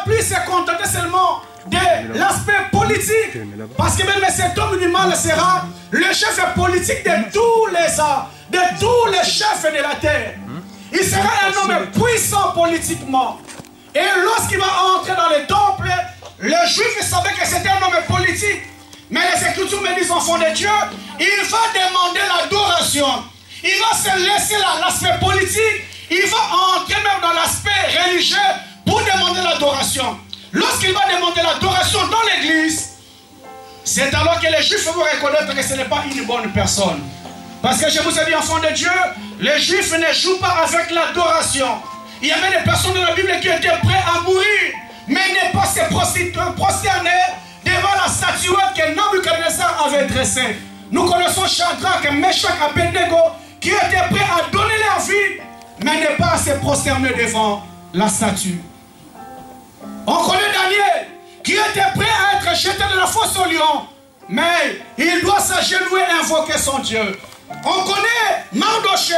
plus se contenter seulement de l'aspect politique. Parce que même cet homme du mal sera le chef politique de tous les chefs de la terre. Il sera un homme puissant politiquement. Et lorsqu'il va entrer dans le temple, les Juifs savaient que c'était un homme politique. Mais les Écritures me disent, enfants de Dieu, il va demander l'adoration. Il va se laisser l'aspect politique. Il va entrer même dans l'aspect religieux pour demander l'adoration. Lorsqu'il va demander l'adoration dans l'église, c'est alors que les Juifs vont reconnaître que ce n'est pas une bonne personne. Parce que je vous ai dit, enfants de Dieu, les Juifs ne jouent pas avec l'adoration. Il y avait des personnes dans la Bible qui étaient prêtes à mourir, mais ne pas se prosterner devant la statuette que Nabucodonosor avait dressée. Nous connaissons Shadrach, Meshach, Abednego, qui étaient prêts à donner leur vie, mais ne pas se prosterner devant la statue. On connaît Daniel, qui était prêt à être jeté de la fosse au lion, mais il doit s'agenouiller et invoquer son Dieu. On connaît Mardoché,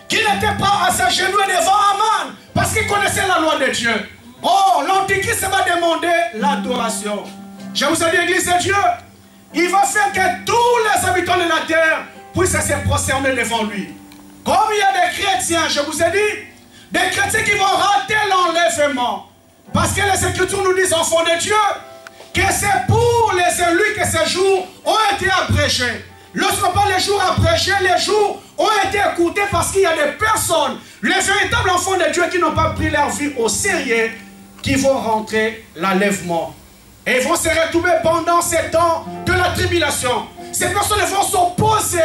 qui n'était pas à s'agenouiller devant Aman, parce qu'il connaissait la loi de Dieu. Oh, l'Antichrist va demander l'adoration. Je vous ai dit, Église de Dieu, il va faire que tous les habitants de la terre puissent se prosterner devant lui. Comme il y a des chrétiens, je vous ai dit, des chrétiens qui vont rater l'enlèvement. Parce que les Écritures nous disent, enfants de Dieu, que c'est pour les élus que ces jours ont été abrégés. Lorsqu'on parle des jours abrégés, les jours ont été écoutés parce qu'il y a des personnes, les véritables enfants de Dieu qui n'ont pas pris leur vie au sérieux, qui vont rentrer l'enlèvement. Et ils vont se retrouver pendant ces temps de la tribulation. Ces personnes vont s'opposer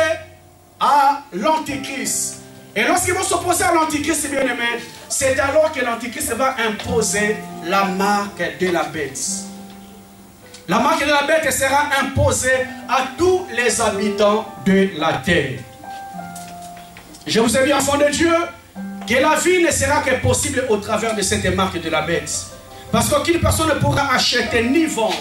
à l'Antichrist. Et lorsqu'ils vont s'opposer à l'Antichrist, bien aimé, c'est alors que l'Antichrist va imposer la marque de la bête. La marque de la bête sera imposée à tous les habitants de la terre. Je vous ai dit, enfants de Dieu, que la vie ne sera que possible au travers de cette marque de la bête. Parce qu'aucune personne ne pourra acheter ni vendre.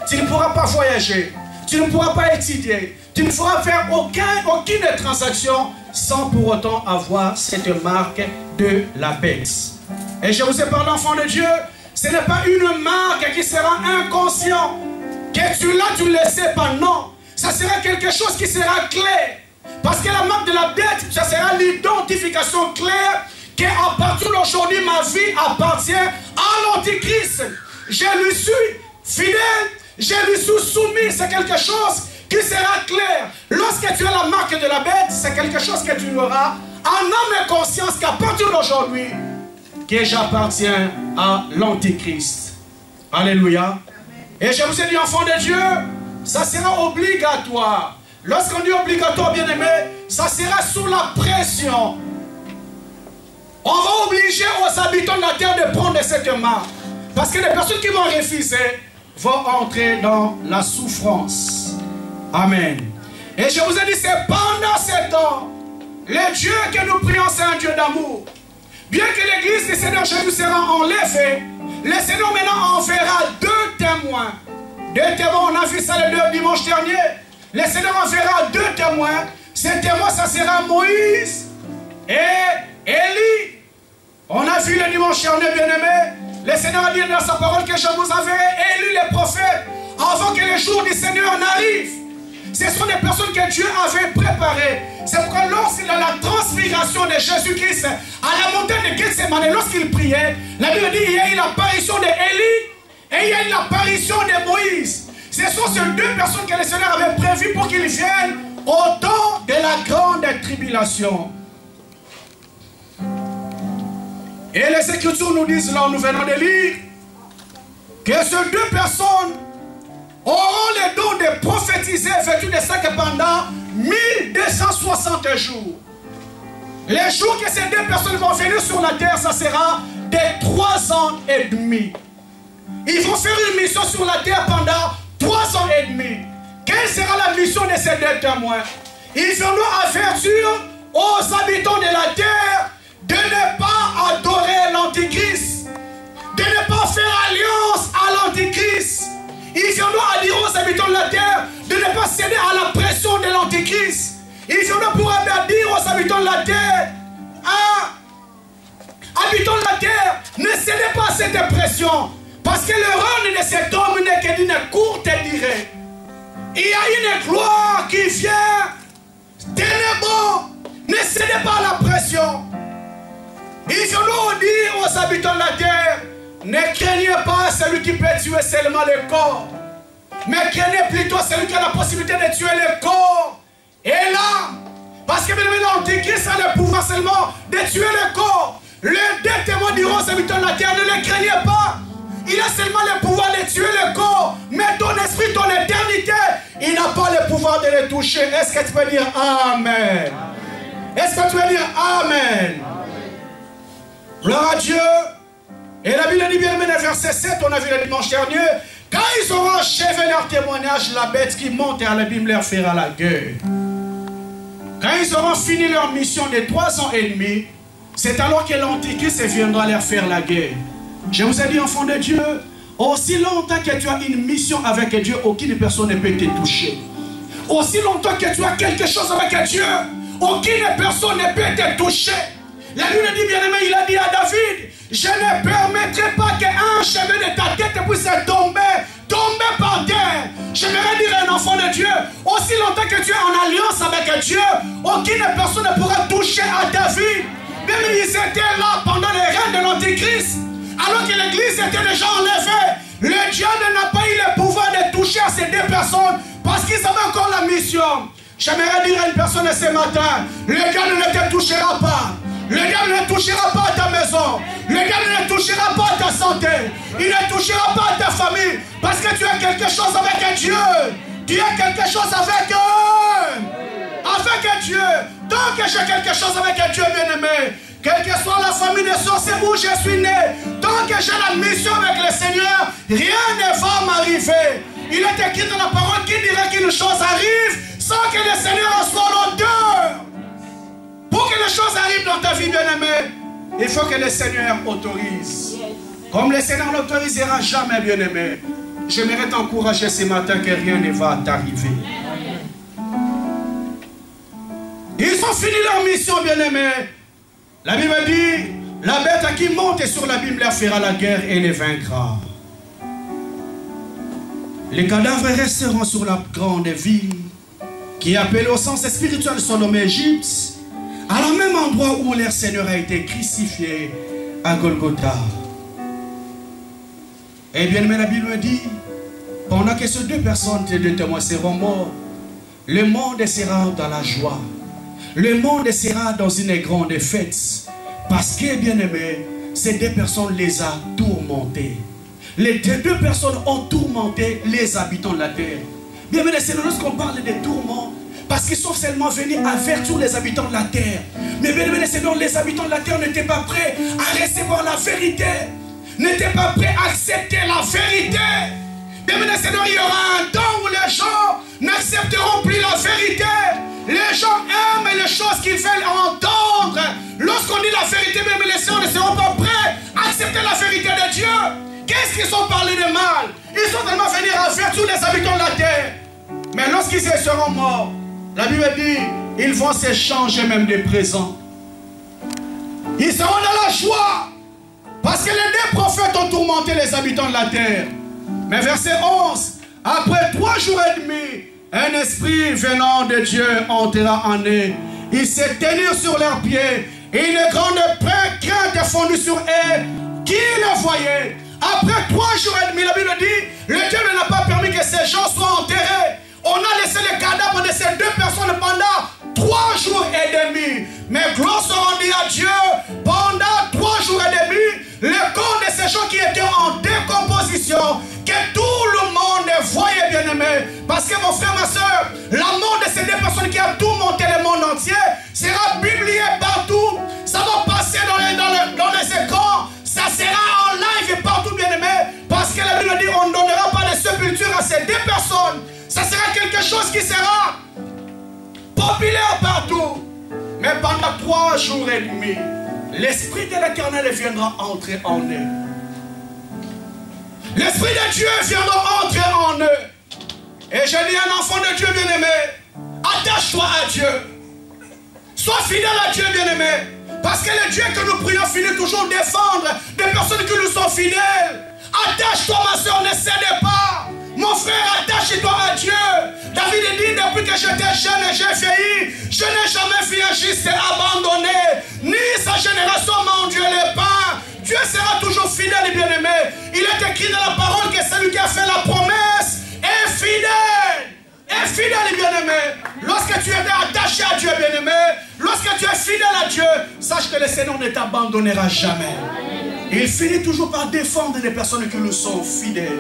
Tu ne pourras pas voyager. Tu ne pourras pas étudier. Tu ne pourras faire aucune transaction sans pour autant avoir cette marque de la bête. Et je vous ai parlé, enfants de Dieu, ce n'est pas une marque qui sera inconscient. Que tu l'as, tu ne le sais pas, non. Ça sera quelque chose qui sera clair. Parce que la marque de la bête, ça sera l'identification claire qu'à partir d'aujourd'hui, ma vie appartient à l'Antichrist. Je lui suis fidèle, je lui suis soumis. C'est quelque chose qui sera clair. Lorsque tu as la marque de la bête, c'est quelque chose que tu auras en âme et conscience qu'à partir d'aujourd'hui, que j'appartiens à l'Antichrist. Alléluia. Et je vous ai dit, enfants de Dieu, ça sera obligatoire. Lorsqu'on dit obligatoire, bien aimé, ça sera sous la pression. On va obliger aux habitants de la terre de prendre cette marque. Parce que les personnes qui vont refuser vont entrer dans la souffrance. Amen. Et je vous ai dit, c'est pendant ce temps, le Dieu que nous prions, c'est un Dieu d'amour. Bien que l'église du Seigneur Jésus sera enlevée, le Seigneur maintenant enverra deux témoins. Deux témoins, on a vu ça le dimanche dernier. Le Seigneur enverra deux témoins. Ces témoins, ça sera Moïse et Élie. On a vu le dimanche dernier, bien-aimé. Le Seigneur a dit dans sa parole que je vous enverrai Élie les prophètes avant que le jour du Seigneur n'arrive. Ce sont des personnes que Dieu avait préparées. C'est pourquoi lorsqu'il a la transfiguration de Jésus-Christ à la montagne de Gethsemane, lorsqu'il priait, la Bible dit qu'il y a eu l'apparition d'Élie et il y a eu l'apparition de Moïse. Ce sont ces deux personnes que le Seigneur avait prévues pour qu'ils viennent au temps de la grande tribulation. Et les Écritures nous disent, là où nous venons de lire, que ces deux personnes auront le don de prophétiser vêtus de ça que pendant 1260 jours. Les jours que ces deux personnes vont venir sur la terre, ça sera de 3 ans et demi. Ils vont faire une mission sur la terre pendant 3 ans et demi. Quelle sera la mission de ces deux témoins? Ils viendront avertir aux habitants de la terre de ne pas adorer l'Antichrist, de ne pas faire alliance à l'Antichrist. Ils viendront à dire aux habitants de la terre de ne pas céder à la pression de l'Antichrist. Ils viendront pour dire aux habitants de la terre, habitants de la terre, ne cédez pas à cette pression. Parce que le règne de cet homme n'est que d'une courte durée. Il y a une gloire qui vient. Tenez bon. Ne cédez pas à la pression. Il faut nous dire aux habitants de la terre, ne craignez pas celui qui peut tuer seulement le corps. Mais craignez plutôt celui qui a la possibilité de tuer le corps. Et là, parce que l'Antéchrist a le pouvoir seulement de tuer le corps. Les deux témoins diront aux habitants de la terre, ne les craignez pas. Il a seulement le pouvoir de tuer le corps. Mais ton esprit, ton éternité, il n'a pas le pouvoir de les toucher. Est-ce que tu peux dire Amen? Est-ce que tu peux dire Amen? Gloire à Dieu. Et la Bible dit bien, le verset 7, on a vu le dimanche dernier, quand ils auront achevé leur témoignage, la bête qui monte à l'abîme leur fera la guerre. Quand ils auront fini leur mission de 3 ans et demi, c'est alors que l'Antichrist viendra leur faire la guerre. Je vous ai dit, enfant de Dieu, aussi longtemps que tu as une mission avec Dieu, aucune personne ne peut te toucher. Aussi longtemps que tu as quelque chose avec Dieu, aucune personne ne peut te toucher. La Bible dit, bien-aimé, il a dit à David, je ne permettrai pas qu'un cheveu de ta tête puisse tomber par terre. J'aimerais dire à un enfant de Dieu, aussi longtemps que tu es en alliance avec Dieu, aucune personne ne pourra toucher à David. Même ils étaient là pendant les règnes de l'Antéchrist, alors que l'église était déjà enlevée. Le diable n'a pas eu le pouvoir de toucher à ces deux personnes parce qu'ils avaient encore la mission. J'aimerais dire à une personne ce matin, le diable ne te touchera pas. Le diable ne touchera pas à ta maison. Le diable ne touchera pas à ta santé. Il ne touchera pas à ta famille. Parce que tu as quelque chose avec Dieu. Tu as quelque chose avec eux. Avec Dieu. Tant que j'ai quelque chose avec Dieu, bien-aimé, quelle que soit la famille de sorciers où je suis né, tant que j'ai la mission avec le Seigneur, rien ne va m'arriver. Il est écrit dans la parole qui dirait qu'une chose arrive sans que le Seigneur en soit l'auteur. Pour que les choses arrivent dans ta vie, bien-aimé, il faut que le Seigneur autorise. Comme le Seigneur n'autorisera jamais, bien-aimé, j'aimerais t'encourager ce matin que rien ne va t'arriver. Ils ont fini leur mission, bien-aimé. La Bible dit, la bête qui monte sur l'abîme leur fera la guerre et les vaincra. Les cadavres resteront sur la grande ville qui est appelée au sens spirituel son nom Égypte, à la même endroit où leur Seigneur a été crucifié à Golgotha. Et bien, mais la Bible dit, pendant que ces deux personnes, ces deux témoins seront morts, le monde sera dans la joie. Le monde sera dans une grande fête. Parce que, bien aimé, ces deux personnes les ont tourmentés. Les deux personnes ont tourmenté les habitants de la terre. Bien aimé, c'est lorsqu'on parle de tourments, parce qu'ils sont seulement venus avertir les habitants de la terre. Mais bien aimé, les habitants de la terre n'étaient pas prêts à recevoir la vérité. N'étaient pas prêts à accepter la vérité. Bien aimé, il y aura un temps où les gens n'accepteront plus la vérité. Les gens aiment les choses qu'ils veulent entendre. Lorsqu'on dit la vérité, même les gens ne seront pas prêts à accepter la vérité de Dieu. Qu'est-ce qu'ils ont parlé de mal? Ils sont tellement venus avertir les habitants de la terre. Mais lorsqu'ils seront morts, la Bible dit, ils vont s'échanger même des présents. Ils seront dans la joie. Parce que les deux prophètes ont tourmenté les habitants de la terre. Mais verset 11, après 3 jours et demi, un esprit venant de Dieu entra en eux. Ils se tenirent sur leurs pieds. Et une grande crainte fondue sur eux. Qui le voyait? Après 3 jours et demi, la Bible dit, le Dieu n'a pas permis que ces gens soient enterrés. On a laissé les cadavres de ces deux personnes pendant 3 jours et demi. Mais gloire soit rendue à Dieu. Pendant 3 jours et demi, le corps de ces gens qui étaient en décomposition, que tout le monde voyait, bien aimé. Parce que mon frère, ma soeur, la mort de ces deux personnes qui a tourmenté le monde entier sera publié partout. Ça va passer dans les écrans. Ça sera en live partout, bien aimé. Parce que la Bible dit on ne donnera pas de sépulture à ces deux personnes. Ça sera quelque chose qui sera populaire partout. Mais pendant 3 jours et demi, l'Esprit de l'Éternel viendra entrer en eux. L'Esprit de Dieu viendra entrer en eux. Et je dis à un enfant de Dieu bien-aimé, attache-toi à Dieu. Sois fidèle à Dieu bien-aimé. Parce que le Dieu que nous prions finit toujours défendre des personnes qui nous sont fidèles. Attache-toi, ma soeur, ne cède pas. Mon frère, attache-toi à Dieu. David dit, depuis que j'étais jeune et j'ai vieilli, je n'ai jamais vu un juste abandonné, ni sa génération mendier le pain. Dieu sera toujours fidèle et bien-aimé. Il est écrit dans la parole que celui qui a fait la promesse est fidèle. Est fidèle et bien-aimé. Lorsque tu es attaché à Dieu, bien-aimé, lorsque tu es fidèle à Dieu, sache que le Seigneur ne t'abandonnera jamais. Il finit toujours par défendre des personnes qui nous sont fidèles.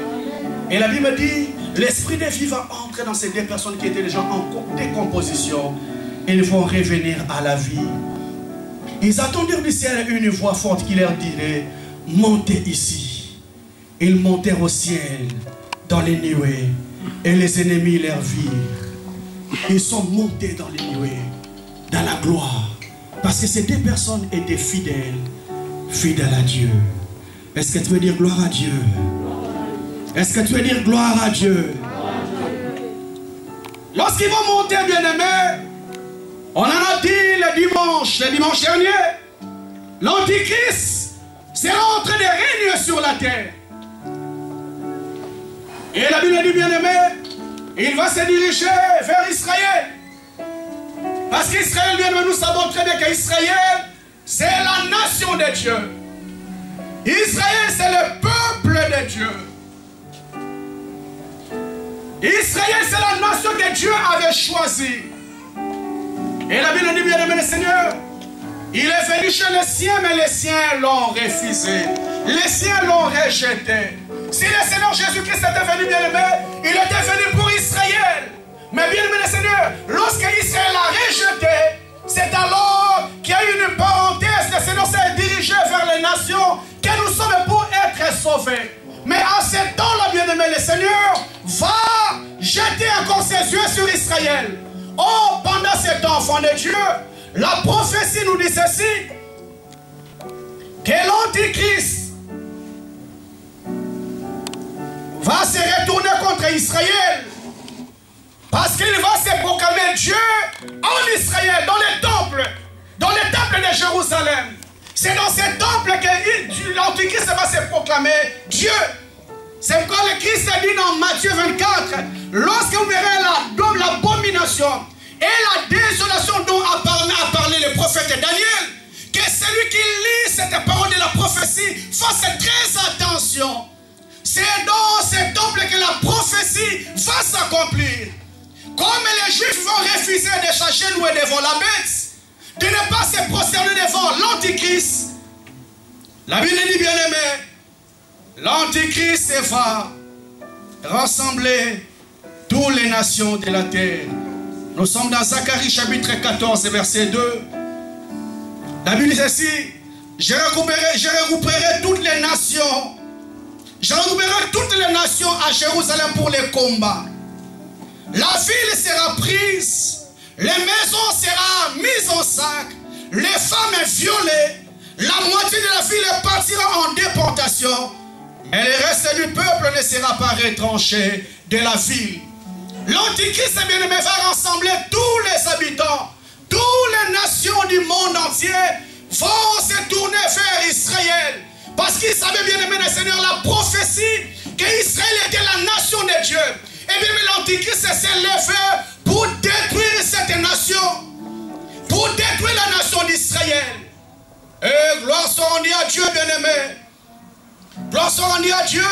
Et la Bible dit, l'esprit de vie va entrer dans ces deux personnes qui étaient déjà en décomposition. Ils vont revenir à la vie. Ils attendirent du ciel une voix forte qui leur dirait, montez ici. Ils montèrent au ciel, dans les nuées, et les ennemis leur virent. Ils sont montés dans les nuées, dans la gloire, parce que ces deux personnes étaient fidèles à Dieu. Est-ce que tu veux dire gloire à Dieu? Est-ce que tu veux dire gloire à Dieu? Lorsqu'ils vont monter, bien-aimés, on en a dit le dimanche dernier, l'Antichrist sera en train de régner sur la terre. Et la Bible dit, bien-aimé, il va se diriger vers Israël. Parce qu'Israël, bien-aimé, nous savons très bien qu'Israël, c'est la nation de Dieu. Israël, c'est le peuple de Dieu. Israël, c'est la nation que Dieu avait choisie. Et la Bible dit, bien-aimé le Seigneur, il est venu chez les siens, mais les siens l'ont refusé. Les siens l'ont rejeté. Si le Seigneur Jésus-Christ était venu, bien-aimé, il était venu pour Israël. Mais bien-aimé le Seigneur, lorsque Israël l'a rejeté, c'est alors qu'il y a eu une parenthèse. Le Seigneur s'est dirigé vers les nations que nous sommes pour être sauvés. Mais à ce temps-là, bien-aimé, le Seigneur va jeter encore ses yeux sur Israël. Oh, pendant cet enfant de Dieu, la prophétie nous dit ceci, que l'Antichrist va se retourner contre Israël, parce qu'il va se proclamer Dieu en Israël, dans les temples de Jérusalem. C'est dans ces temples que l'Antichrist va se proclamer Dieu. C'est pourquoi le Christ a dit dans Matthieu 24, lorsque vous verrez l'abomination et la désolation dont a parlé le prophète Daniel, que celui qui lit cette parole de la prophétie fasse très attention. C'est dans ces temples que la prophétie va s'accomplir. Comme les Juifs vont refuser de s'agenouiller devant la bête, de ne pas se prosterner devant l'Antichrist, la Bible dit, bien-aimé, l'Antichrist va rassembler toutes les nations de la terre. Nous sommes dans Zacharie chapitre 14 verset 2. La Bible dit ceci, je regrouperai toutes les nations. Je regrouperai toutes les nations à Jérusalem pour les combats. La ville sera prise, les maisons seront mises en sac, les femmes violées, la moitié de la ville partira en déportation, et le reste du peuple ne sera pas retranché de la ville. L'Antichrist, bien-aimé, va rassembler tous les habitants, toutes les nations du monde entier vont se tourner vers Israël. Parce qu'ils savaient, bien-aimé le Seigneur, la prophétie qu'Israël était la nation de Dieu. Et bien, l'Antichrist s'est levé pour détruire cette nation, pour détruire la nation d'Israël. Et gloire soit rendue à Dieu, bien-aimé. Gloire soit rendue à Dieu.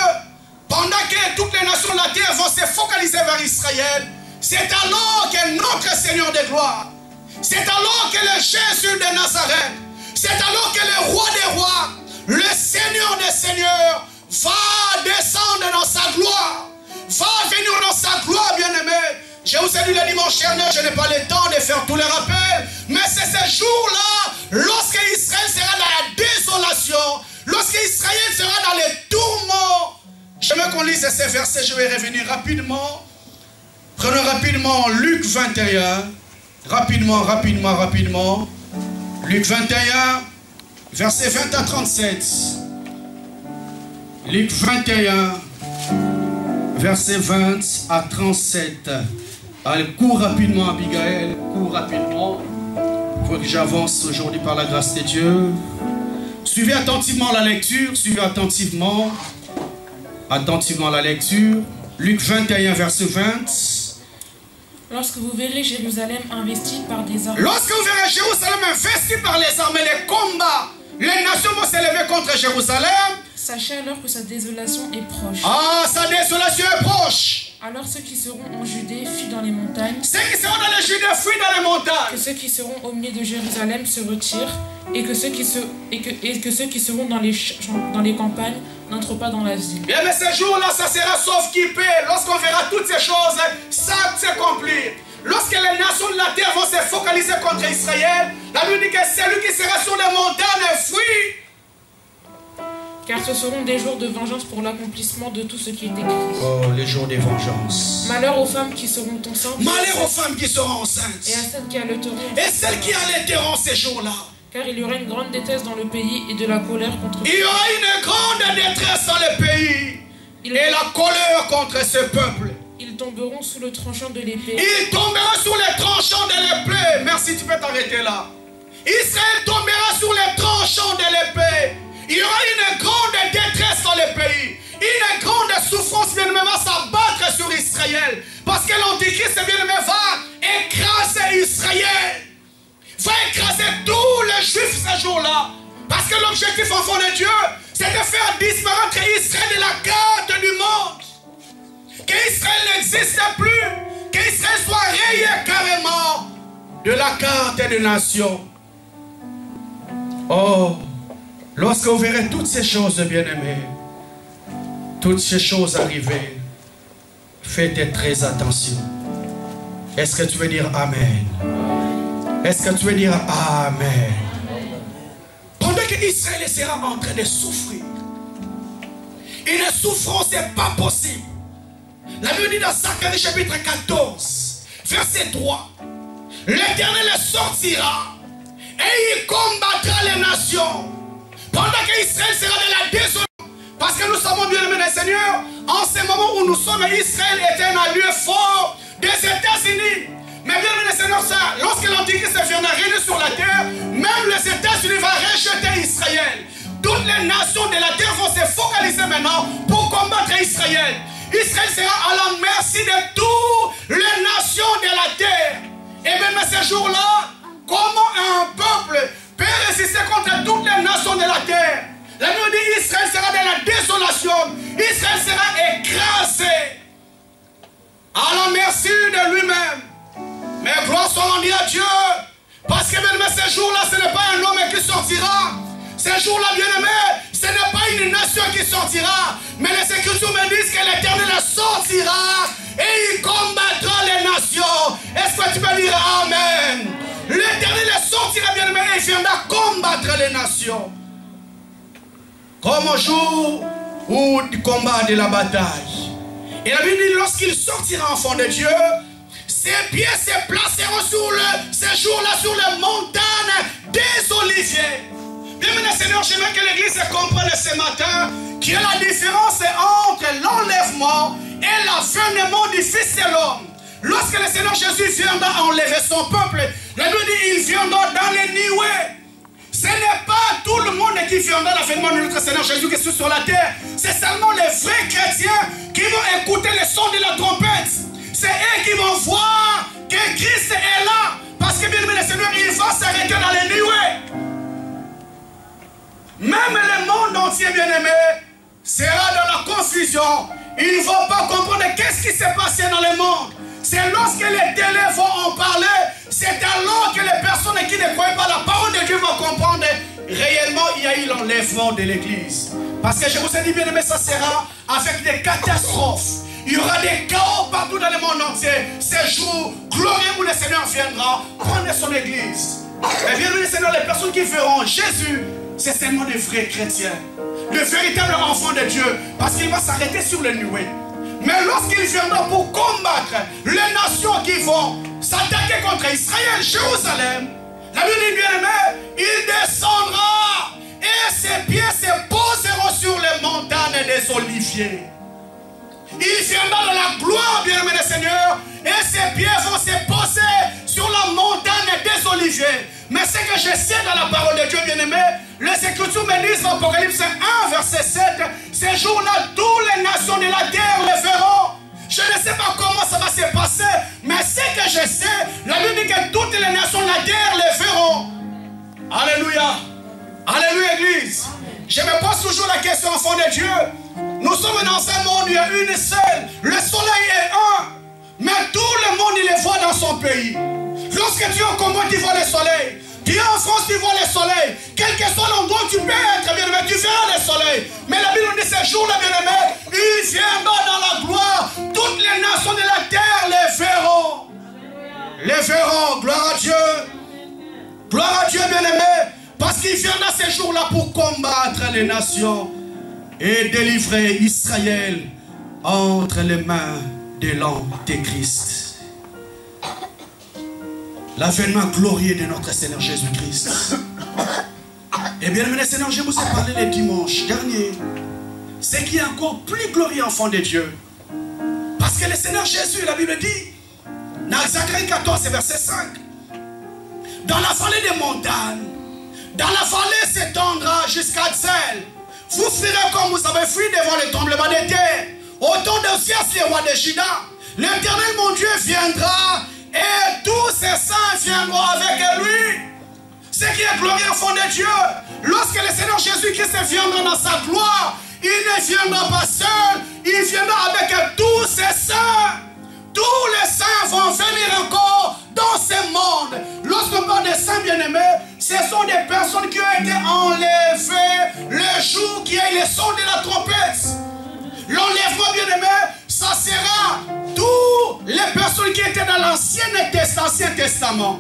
Pendant que toutes les nations de la terre vont se focaliser vers Israël, c'est alors que notre Seigneur de gloire, c'est alors que le Jésus de Nazareth, c'est alors que le roi des rois, le Seigneur des seigneurs, va descendre dans sa gloire, va venir dans sa gloire, bien-aimé. Je vous ai dit le dimanche dernier, je n'ai pas le temps de faire tous les rappels, mais c'est ce jour-là, lorsque Israël sera dans la désolation, lorsque Israël sera dans les tourments. J'aimerais qu'on lise ces versets, je vais revenir rapidement. Prenons rapidement Luc 21, rapidement. Luc 21, versets 20 à 37. Luc 21, versets 20 à 37. Allez, cours rapidement, Abigail, cours rapidement. Il faut que j'avance aujourd'hui par la grâce de Dieu. Suivez attentivement la lecture, suivez attentivement. attentivement la lecture. Luc 21, verset 20. Lorsque vous verrez Jérusalem investie par des armées. Lorsque vous verrez Jérusalem investie par les armées, les combats, les nations vont s'élever contre Jérusalem. Sachez alors que sa désolation est proche. Ah, sa désolation est proche. Alors ceux qui seront en Judée fuient dans les montagnes. Ceux qui seront dans les Judées fuient dans les montagnes. Que ceux qui seront au milieu de Jérusalem se retirent. Et que ceux qui seront dans les campagnes n'entrent pas dans la ville. Bien, mais ce jour-là, ça sera sauf qui paie. Lorsqu'on verra toutes ces choses, ça s'accomplir. Lorsque les nations de la terre vont se focaliser contre Israël, la Bible dit que celui qui sera sur les montagnes fuit. Car ce seront des jours de vengeance pour l'accomplissement de tout ce qui est écrit. Oh, les jours de vengeance. Malheur aux femmes qui seront enceintes. Malheur aux femmes qui seront enceintes. Et à celles qui allaiteront. Et celles qui allaiteront ces jours-là. Car il y aura une grande détresse dans le pays et de la colère contre. Il y aura une grande détresse dans le pays et la colère contre ce peuple. Ils tomberont sous le tranchant de l'épée. Ils tomberont sous les tranchants de l'épée. Merci, tu peux t'arrêter là. Israël tombera sous les tranchants de l'épée. Il y aura une grande détresse dans le pays. Une grande souffrance, bien-aimé, va s'abattre sur Israël. Parce que l'Antichrist, bien-aimé, va écraser Israël. Va écraser tous les Juifs ce jour-là. Parce que l'objectif, enfant de Dieu, c'est de faire disparaître Israël de la carte du monde. Qu'Israël n'existe plus. Qu'Israël soit rayé carrément de la carte des nations. Oh, lorsque vous verrez toutes ces choses, bien-aimés, toutes ces choses arriver, faites très attention. Est-ce que tu veux dire Amen? Est-ce que tu veux dire Amen? Pendant que Israël sera en train de souffrir, une souffrance n'est pas possible. La Bible dit dans Zacharie chapitre 14, verset 3, l'Éternel sortira et il combattra les nations. Pendant que Israël sera dans la désolation, parce que nous savons bien, aimés des Seigneurs, en ce moment où nous sommes, Israël était un lieu fort des États-Unis. Mais bien aimé des Seigneurs, lorsque l'Antichrist viendra régner sur la terre, même les États-Unis vont rejeter Israël. Toutes les nations de la terre vont se focaliser maintenant pour combattre Israël. Israël sera à la merci de toutes les nations de la terre. Et même ce jour-là, comment un peuple peut résister contre toutes les nations de la terre? La Bible dit Israël sera dans la désolation. Israël sera écrasé à la merci de lui-même. Mais gloire soit rendue à Dieu. Parce que même ce jour-là, ce n'est pas un homme qui sortira. Ce jour-là, bien-aimé, ce n'est pas une nation qui sortira. Mais les Écritures me disent que l'Éternel sortira et il combattra les nations. Est-ce que tu peux dire Amen? L'Éternel sortira, bien-aimé, et il viendra combattre les nations. Comme au jour où du combat de la bataille. Et la Bible dit, lorsqu'il sortira, enfant de Dieu, ses pieds se placeront sur ce jour-là sur les montagnes des Oliviers. Bien, mes Seigneur, j'aimerais que l'Église comprenne ce matin qu'il y a la différence entre l'enlèvement et l'avènement du Fils de l'homme. Lorsque le Seigneur Jésus viendra enlever son peuple, la Bible dit il viendra dans les nuées. Ce n'est pas tout le monde qui viendra à l'avènement de notre Seigneur Jésus qui est sur la terre. C'est seulement les vrais chrétiens qui vont écouter le son de la trompette. C'est eux qui vont voir que Christ est là. Parce que bien aimé le Seigneur, il va s'arrêter dans les nuées. Même le monde entier, bien aimé, sera dans la confusion. Ils ne vont pas comprendre qu'est-ce qui s'est passé dans le monde. C'est lorsque les télés vont en parler, c'est alors que les personnes qui ne croient pas la parole de Dieu vont comprendre réellement il y a eu l'enlèvement de l'église. Parce que je vous ai dit, bien aimé, ça sera avec des catastrophes. Il y aura des chaos partout dans le monde entier. Ces jours glorieux où le Seigneur viendra prendre son église. Et bien aimé, Seigneur, les personnes qui verront Jésus, c'est seulement des vrais chrétiens. Le véritable enfant de Dieu. Parce qu'il va s'arrêter sur les nuées. Mais lorsqu'il viendra pour combattre les nations qui vont s'attaquer contre Israël, Jérusalem, la Bible dit bien aimé, il descendra et ses pieds se poseront sur les montagnes des Oliviers. Il viendra dans la gloire, bien aimé des Seigneurs, et ses pieds vont se poser sur la montagne des oliviers. Mais ce que je sais dans la parole de Dieu, bien-aimé, les Écritures me disent dans Apocalypse 1, verset 7, ces jours-là, toutes les nations de la terre les verront. Je ne sais pas comment ça va se passer, mais ce que je sais, la Bible dit que toutes les nations de la terre les verront. Alléluia. Alléluia, Église. Je me pose toujours la question, enfant de Dieu. Nous sommes dans un monde où il y a une seule. Le soleil est un. Mais tout le monde, il le voit dans son pays. Lorsque tu es au Congo, tu vois le soleil. Tu es en France, tu vois le soleil. Quel que soit l'endroit où tu peux être, bien-aimé, tu verras le soleil. Mais la Bible nous dit ces jours-là, bien-aimé, il viendra dans la gloire. Toutes les nations de la terre les verront. Les verront. Gloire à Dieu. Gloire à Dieu, bien-aimé. Parce qu'il viendra ces jours-là pour combattre les nations et délivrer Israël entre les mains de l'Antéchrist. L'avènement glorieux de notre Seigneur Jésus-Christ. Et bien, le Seigneur, je vous ai parlé le dimanche dernier. Ce qui est encore plus glorieux, enfant de Dieu. Parce que le Seigneur Jésus, la Bible dit, dans Zacharie 14, verset 5, dans la vallée des montagnes, dans la vallée s'étendra jusqu'à Zel. Vous fuirez comme vous avez fui devant le tremblement de terre. Au temps d'Osias, le roi de Juda, l'Éternel, mon Dieu, viendra et tous ses saints viendront avec lui. Ce qui est glorieux, enfant de Dieu, lorsque le Seigneur Jésus-Christ viendra dans sa gloire, il ne viendra pas seul, il viendra avec tous ses saints. Tous les saints vont venir encore dans ce monde. Lorsqu'on parle des saints bien-aimés, ce sont des personnes qui ont été enlevées le jour qui est le son de la trompette. L'enlèvement bien-aimé, ça sera toutes les personnes qui étaient dans l'Ancien Testament.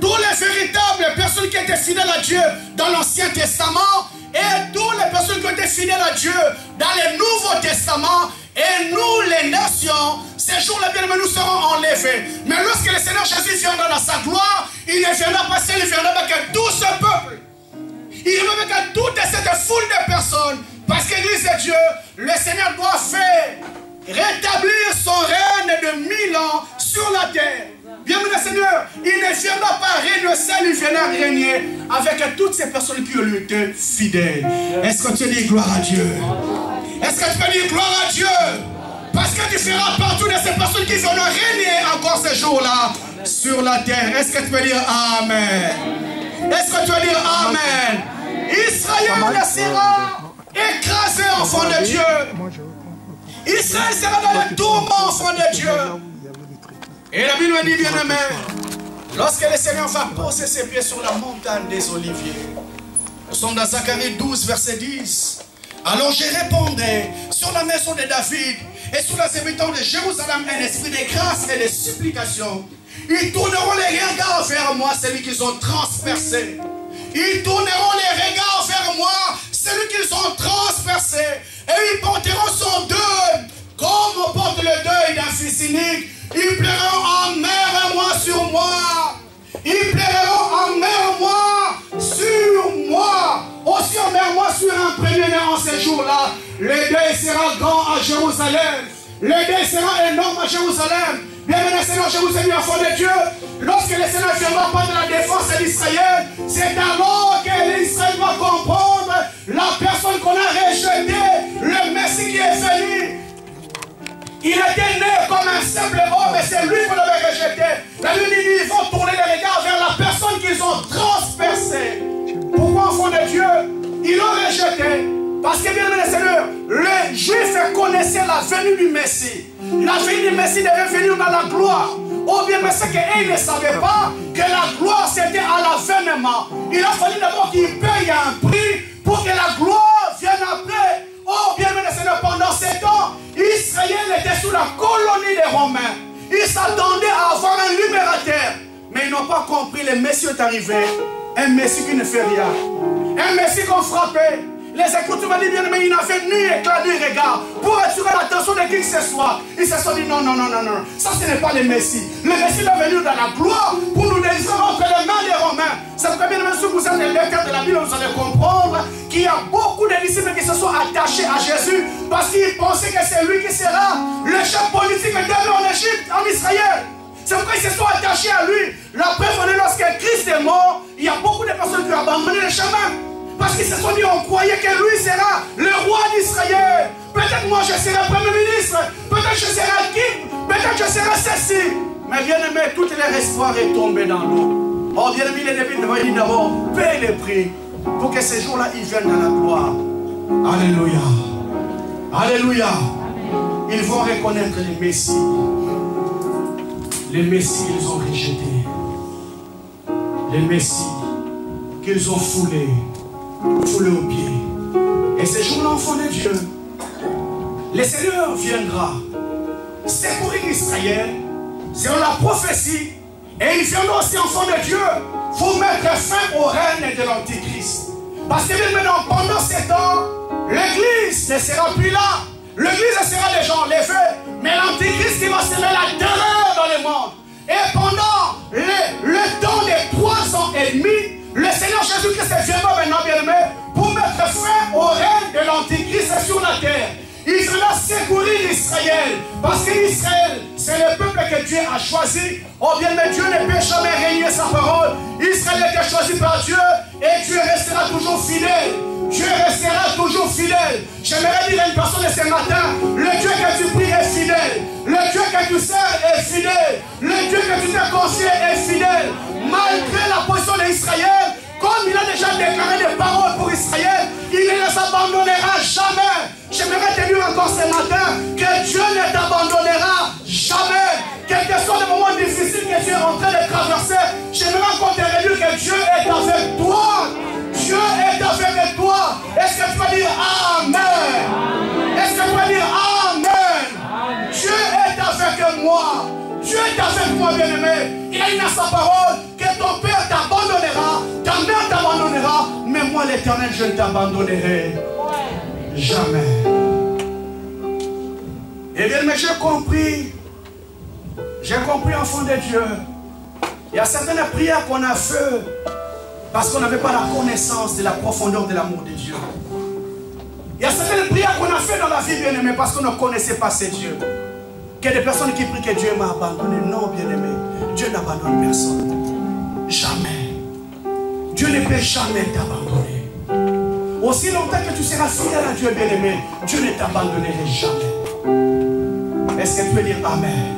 Toutes les véritables personnes qui étaient fidèles à Dieu dans l'Ancien Testament et toutes les personnes qui ont été fidèles à Dieu dans le Nouveau Testament. Et nous, les nations, ces jours-là, bien, nous serons enlevés. Mais lorsque le Seigneur Jésus viendra dans sa gloire, il ne viendra pas seul, il viendra avec tout ce peuple. Il viendra avec toute cette foule de personnes. Parce que l'Église de Dieu, le Seigneur doit faire rétablir son règne de 1000 ans sur la terre. Bienvenue Seigneur, il ne viendra pas régner seul, il viendra régner avec toutes ces personnes qui lui étaient fidèles. Est-ce que tu dis gloire à Dieu? Est-ce que tu peux dire gloire à Dieu? Parce que tu feras partie de ces personnes qui viendront régner encore ces jours-là sur la terre. Est-ce que tu peux dire Amen? Est-ce que tu peux dire Amen? Israël sera écrasé, enfant de Dieu. Israël sera dans le tourment, enfant de Dieu. Et la Bible dit, bien aimé, lorsque le Seigneur va poser ses pieds sur la montagne des Oliviers, nous sommes dans Zacharie 12, verset 10. Alors je répondrai sur la maison de David et sur les habitants de Jérusalem un esprit de grâce et de supplication. Ils tourneront les regards vers moi, celui qu'ils ont transpercé. Ils tourneront les regards vers moi, celui qu'ils ont transpercé. Et ils porteront son deuil, comme on porte le deuil d'un fils unique. Ils pleureront en mer à moi sur moi. Ils pleureront en mer à moi sur moi. Aussi en mer à moi sur un premier-né en ces jours-là. Le deuil sera grand à Jérusalem. Le deuil sera énorme à Jérusalem. Bienvenue Seigneur, je vous ai mis enfant de Dieu. Lorsque le Seigneur viendra prendre la défense d'Israël, c'est alors que l'Israël va comprendre la personne qu'on a rejetée, le Messie qui est venu. Il était né comme un simple homme et c'est lui qu'on avait rejeté. La Bible dit, ils vont tourner les regards vers la personne qu'ils ont transpercée. Pourquoi, enfant de Dieu, ils l'ont rejeté? Parce que, bien aimé Seigneur, les Juifs connaissaient la venue du Messie. La venue du Messie devait venir dans la gloire. Oh bien, mais c'est qu'ils ne savaient pas que la gloire c'était à l'avènement. Il a fallu d'abord qu'ils payent un prix pour que la gloire vienne après. Oh bien, mais Seigneur, pendant 7 ans, Israël était sous la colonie des Romains. Ils s'attendaient à avoir un libérateur. Mais ils n'ont pas compris, le Messie est arrivé. Un Messie qui ne fait rien. Un Messie qu'on frappait. Les Écritures m'ont dit bien, mais il n'avait ni éclat ni regard pour attirer l'attention de qui que ce soit. Ils se sont dit non, non, non, non, non. Ça, ce n'est pas le Messie. Le Messie est venu dans la gloire pour nous délivrer entre les mains des Romains. C'est pourquoi, bien aimé, si vous êtes les lecteurs de la Bible, vous allez comprendre qu'il y a beaucoup de disciples qui se sont attachés à Jésus parce qu'ils pensaient que c'est lui qui sera le chef politique de en Égypte, en Israël. C'est pourquoi ils se sont attachés à lui. La preuve en est lorsque Christ est mort, il y a beaucoup de personnes qui ont abandonné le chemin. Parce qu'ils se sont dit, on croyait que lui sera le roi d'Israël. Peut-être moi je serai premier ministre. Peut-être je serai qui. Peut-être je serai ceci. Mais bien aimé, tout leur espoir est tombé dans l'eau. Oh bien aimé, les débuts devraient dire d'abord, paye le prix. Pour que ces jours-là, ils viennent dans la gloire. Alléluia. Alléluia. Ils vont reconnaître les messies. Les messies qu'ils ont rejetés. Les messies qu'ils ont foulés aux pieds. Et ces jours-là, enfants de Dieu, le Seigneur viendra secourir Israël selon la prophétie. Et il viendra aussi, enfants de Dieu, pour mettre fin au règne de l'Antichrist. Parce que maintenant, pendant ces temps, l'Église ne sera plus là. L'Église sera des gens levés. Mais l'Antichrist qui va semer la terreur dans le monde. Et pendant le temps de 3 ans et demi, le Seigneur Jésus-Christ viendra maintenant, bien-aimé, pour mettre fin au règne de l'Antichrist sur la terre. Il sera secourir Israël. Parce qu'Israël, c'est le peuple que Dieu a choisi. Oh bien, mais Dieu ne peut jamais régner sa parole. Israël était choisi par Dieu et Dieu restera toujours fidèle. Dieu restera toujours fidèle. J'aimerais dire à une personne de ce matin, le Dieu que tu pries est fidèle. Le Dieu que tu sers est fidèle. Le Dieu que tu t'es confié est fidèle. Malgré la position d'Israël, comme il a déjà déclaré des paroles pour Israël, il ne les abandonnera jamais. J'aimerais te dire encore ce matin que Dieu ne t'abandonnera jamais. Quel que soit le moment difficile que tu es en train de traverser, j'aimerais encore te dire que Dieu est avec toi. Dieu est avec toi. Est-ce que tu vas dire Amen? Est-ce que tu vas dire Amen? Dieu est avec moi. Dieu est avec moi, bien-aimé. Il a dit dans sa parole que ton père t'abandonnera, ta mère t'abandonnera, mais moi, l'Éternel, je ne t'abandonnerai jamais. Eh bien, mais j'ai compris, enfant de Dieu, il y a certaines prières qu'on a fait parce qu'on n'avait pas la connaissance de la profondeur de l'amour de Dieu. Il y a certaines prières qu'on a fait dans la vie, bien-aimé, parce qu'on ne connaissait pas ces dieux. Il y a des personnes qui prient que Dieu m'a abandonné. Non, bien-aimé, Dieu n'abandonne personne. Jamais. Dieu ne peut jamais t'abandonner. Aussi longtemps que tu seras fidèle à Dieu, bien-aimé, Dieu ne t'abandonnera jamais. Est-ce que tu peux dire Amen?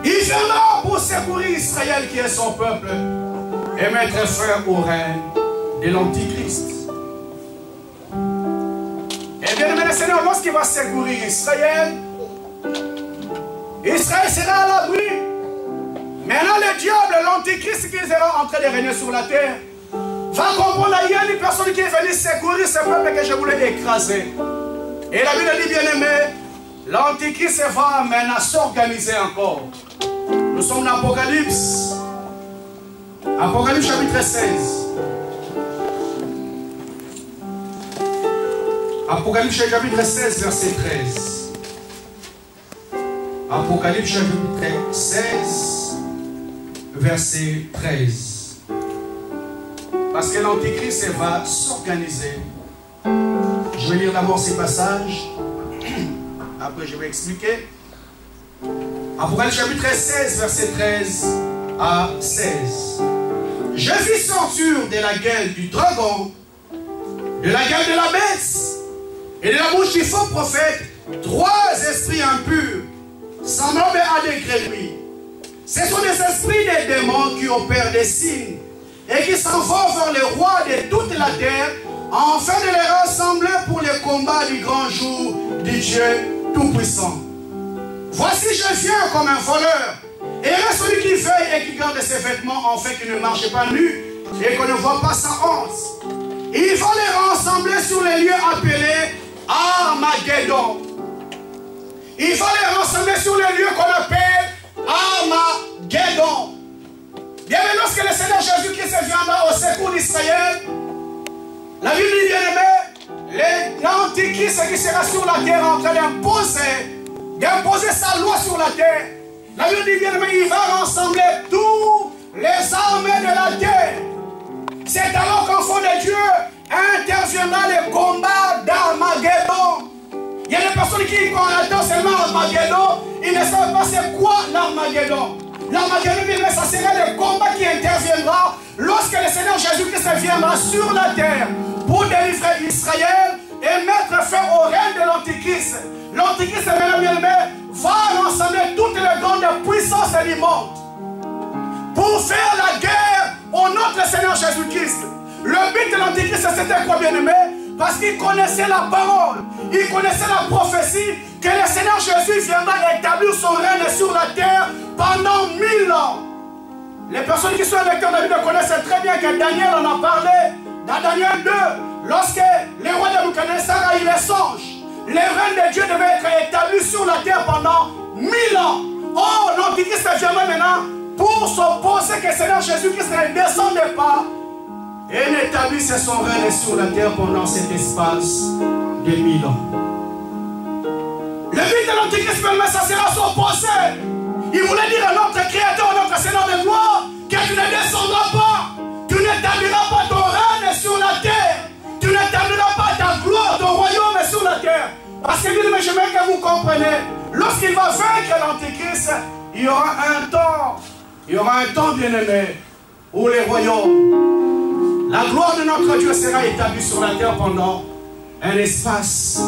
Il viendra pour secourir Israël qui est son peuple et mettre fin au règne de l'Antichrist. Et bien aimé le Seigneur, lorsqu'il va secourir Israël, Israël sera à l'abri. Maintenant le diable, l'Antichrist qui sera en train de régner sur la terre, va comprendre qu'il y a une personne qui est venue secourir ce peuple que je voulais écraser. Et la Bible dit, bien aimé, l'Antichrist va maintenant s'organiser encore. Nous sommes dans Apocalypse. Apocalypse chapitre 16. Apocalypse chapitre 16, verset 13. Apocalypse chapitre 16, verset 13. Parce que l'Antichrist va s'organiser. Je vais lire d'abord ces passages. Après je vais expliquer. Apocalypse chapitre 16, verset 13 à 16. Je vis sortir de la gueule du dragon, de la gueule de la bête, et de la bouche du faux prophète, 3 esprits impurs, semblables à des grenouilles. Ce sont des esprits des démons qui opèrent des signes, et qui s'en vont vers les rois de toute la terre, afin de les rassembler pour le combat du grand jour du Dieu Tout-Puissant. Voici, je viens comme un voleur. Et celui qui veille et qui garde ses vêtements en fait qu'il ne marche pas nu et qu'on ne voit pas sa honte. Il va les rassembler sur les lieux appelés Armageddon. Il va les rassembler sur les lieux qu'on appelle Armageddon. Bien, mais lorsque le Seigneur Jésus-Christ viendra au secours d'Israël, la Bible dit, bien aimé, l'Antichrist qui sera sur la terre en train d'imposer sa loi sur la terre. La Bible dit bien, mais il va rassembler tous les armées de la terre. C'est alors qu'enfant de Dieu interviendra le combat d'Armageddon. Il y a des personnes qui attendent seulement Armageddon, ils ne savent pas c'est quoi l'Armageddon. L'Armageddon, bien aimé, ça sera le combat qui interviendra lorsque le Seigneur Jésus-Christ viendra sur la terre pour délivrer Israël et mettre fin au règne de l'Antichrist. L'Antichrist, bien aimé, va rassembler toutes les grandes puissances du monde pour faire la guerre au nom de Seigneur Jésus-Christ. Le but de l'Antichrist, c'était quoi, bien aimé? Parce qu'il connaissait la parole, il connaissait la prophétie que le Seigneur Jésus viendra établir son règne sur la terre pendant 1000 ans. Les personnes qui sont lecteurs de la Bible connaissent très bien que Daniel en a parlé dans Daniel 2, lorsque le roi de Nabuchodonosor a eu les songes. Le règne de Dieu devait être établi sur la terre pendant 1000 ans. Or, l'Antichrist viendra maintenant pour s'opposer que le Seigneur Jésus-Christ ne descendait pas et n'établisse son règne sur la terre pendant cet espace de 1000 ans. Le but de l'Antichrist, ça sera s'opposer. Il voulait dire à notre Créateur, à notre Seigneur de gloire, que tu ne descendras pas, tu n'établiras pas ton règne sur la terre, tu n'établiras pas ta gloire, ton royaume sur la terre. Parce que je veux que vous compreniez, lorsqu'il va vaincre l'Antichrist, il y aura un temps bien aimé, où les royaumes, la gloire de notre Dieu sera établie sur la terre pendant un espace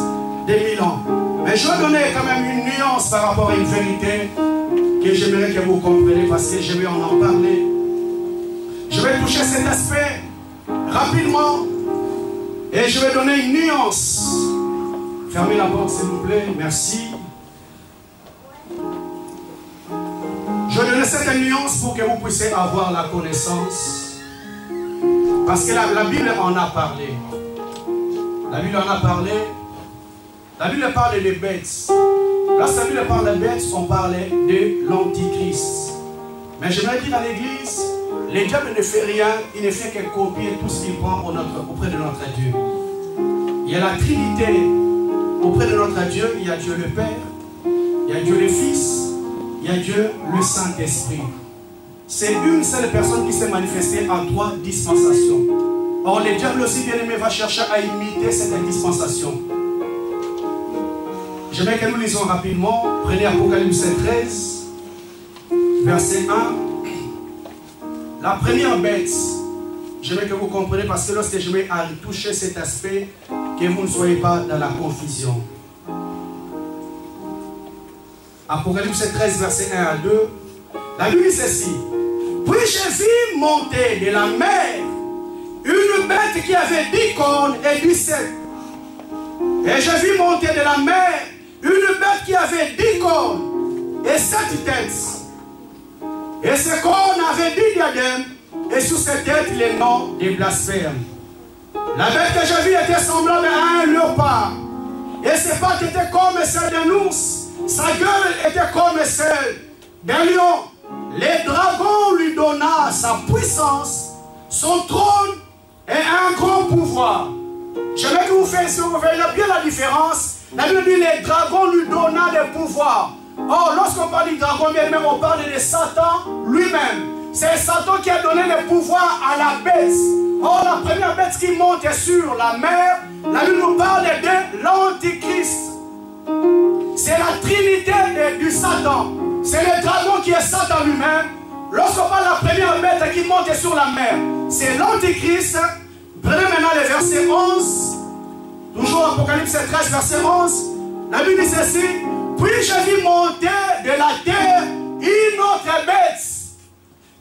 de 1000 ans. Mais je vais donner quand même une nuance par rapport à une vérité que j'aimerais que vous compreniez parce que je vais en parler. Je vais toucher cet aspect rapidement et je vais donner une nuance. Fermez la porte s'il vous plaît, merci. Je vais donner cette nuance pour que vous puissiez avoir la connaissance. Parce que la Bible en a parlé. La Bible en a parlé. La Bible parle des bêtes. Lorsque la Bible parle des bêtes, on parle de l'Antichrist. Mais j'aimerais dire à l'église, le diable ne fait rien, il ne fait que copier tout ce qu'il prend auprès de notre Dieu. Il y a la Trinité auprès de notre Dieu. Il y a Dieu le Père, il y a Dieu le Fils, il y a Dieu le Saint-Esprit. C'est une seule personne qui s'est manifestée en 3 dispensations. Or, le diable aussi, bien aimé, va chercher à imiter cette dispensation. J'aimerais que nous lisons rapidement. Prenez Apocalypse 13, verset 1. La première bête, j'aimerais que vous compreniez, parce que lorsque je vais toucher cet aspect, que vous ne soyez pas dans la confusion. Apocalypse 13, verset 1 à 2. La Bible dit ceci. Puis je vis monter de la mer une bête qui avait 10 cornes et 10 sept. Et je vis monter de la mer une bête qui avait 10 cornes et 7 têtes. Et ces cornes avaient 10 diadèmes et sur ces têtes les noms des blasphèmes. La bête que je vis était semblable à un léopard. Et ses pattes étaient comme celles d'un ours. Sa gueule était comme celle d'un lion. Les dragons lui donna sa puissance, son trône et un grand pouvoir. J'aimerais que vous fassiez bien la différence. La Bible dit les dragons lui donna des pouvoirs. Or, lorsqu'on parle du dragon, bien-même, on parle de Satan lui-même. C'est Satan qui a donné le pouvoir à la bête. Or, la première bête qui monte sur la mer, la Bible nous parle de l'Antichrist. C'est la trinité du Satan. C'est le dragon qui est Satan lui-même. Lorsqu'on parle de la première bête qui monte sur la mer, c'est l'Antichrist. Prenez maintenant le verset 11. Toujours Apocalypse 13, verset 11. La Bible dit ceci. Puis je vis monter de la terre une autre bête.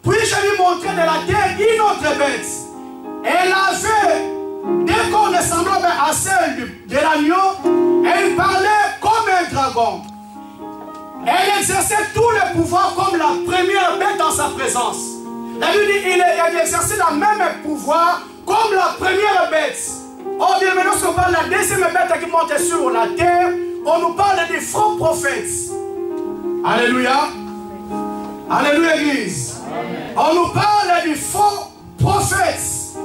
Puis je vis monter de la terre une autre bête. Elle avait des cornes semblables à celles de l'agneau. Elle parlait comme un dragon. Elle exerçait tous les pouvoirs comme la première bête dans sa présence. La Bible dit qu'elle exerçait le même pouvoir comme la première bête. Or, bien maintenant, lorsqu'on parle de la deuxième bête qui monte sur la terre, on nous parle des faux prophètes. Alléluia. Alléluia, Église. Amen. On nous parle des faux prophètes.